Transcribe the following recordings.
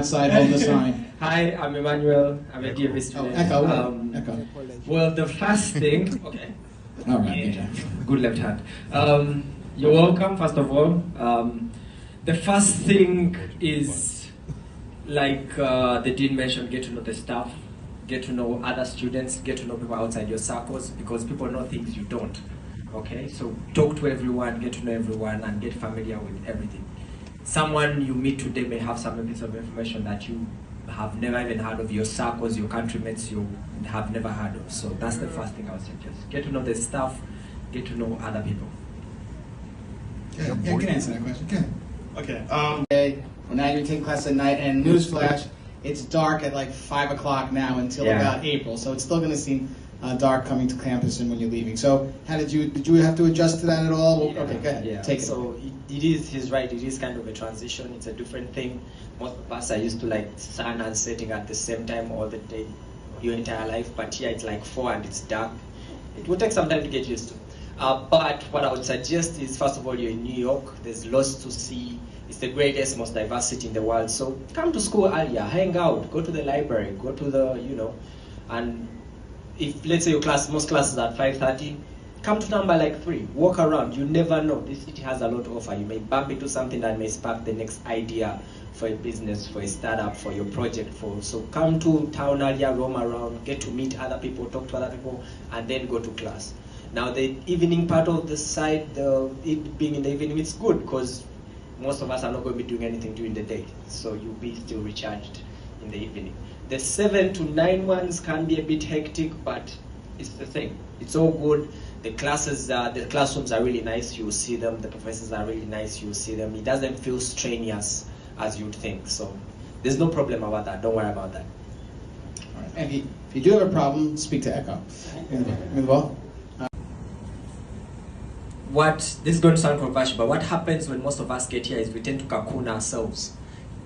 Side, hold the sign. Hi, I'm Emmanuel. I'm a DMV student. Echo. Well, the first thing. Okay. All right, good job. Good left hand. You're welcome, first of all. The first thing is, like the dean mentioned, get to know the staff, get to know other students, get to know people outside your circles, because people know things you don't. Okay, so talk to everyone, get to know everyone, and get familiar with everything. Someone you meet today may have some piece of information that you have never even heard of, your circles, your countrymates you have never heard of. So that's the first thing I would suggest. Get to know the staff, get to know other people. Yeah, you can answer that question. Okay. Well, now you're taking class at night, and newsflash, it's dark at like 5 o'clock now until about April, so it's still going to seem dark coming to campus and when you're leaving. So how did you have to adjust to that at all? Yeah. Okay, go ahead. Yeah. Take it. So he's right. It is kind of a transition. It's a different thing. Most of us are used to like sun and setting at the same time all the day, your entire life. But here it's like 4 and it's dark. It will take some time to get used to. But what I would suggest is, first of all, you're in New York. There's lots to see. It's the greatest, most diverse city in the world. So come to school earlier, hang out, go to the library, go to the, and if, let's say most classes are at 5:30, come to number like 3, walk around. You never know. This city has a lot to offer. You may bump into something that may spark the next idea for a business, for a startup, for your project. So come to town earlier, roam around, get to meet other people, talk to other people, and then go to class. Now the evening part of the site, it being in the evening, it's good because most of us are not going to be doing anything during the day. So you'll be still recharged in the evening. The 7 to 9 ones can be a bit hectic, but it's the same. It's all good. The classrooms are really nice. You'll see them. The professors are really nice. You'll see them. It doesn't feel strenuous as you'd think. So there's no problem about that. Don't worry about that. All right. And if you do have a problem, speak to Echo. This is going to sound controversial, but what happens when most of us get here is we tend to cocoon ourselves.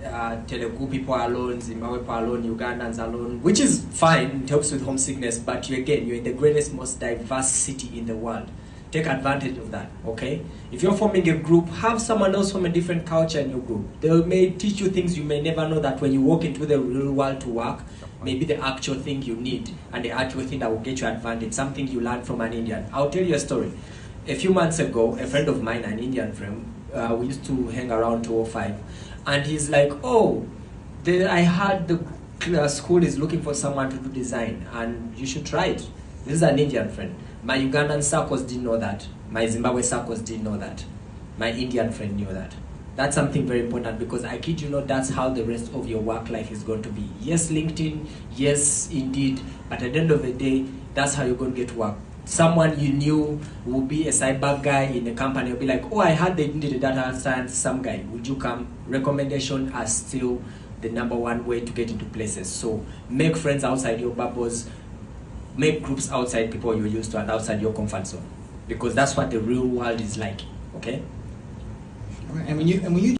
Telugu people are alone, Zimbabwe people are alone, Ugandans are alone, which is fine, it helps with homesickness, but you're in the greatest, most diverse city in the world. Take advantage of that, okay? If you're forming a group, have someone else from a different culture in your group. They may teach you things you may never know that when you walk into the real world to work, maybe the actual thing you need, and the actual thing that will get you advantage, something you learned from an Indian. I'll tell you a story. A few months ago, a friend of mine, an Indian friend, we used to hang around 205, and he's like, I heard the school is looking for someone to do design, and you should try it. This is an Indian friend. My Ugandan circles didn't know that. My Zimbabwe circles didn't know that. My Indian friend knew that. That's something very important, because I kid you not, that's how the rest of your work life is going to be. Yes, LinkedIn, yes, Indeed, but at the end of the day, that's how you're going to get work. Someone you knew will be a cyber guy in the company will be like, I heard they needed a data science, some guy, would you come? Recommendation are still the #1 way to get into places. So make friends outside your bubbles, make groups outside people you're used to and outside your comfort zone, because that's what the real world is like, okay? And when you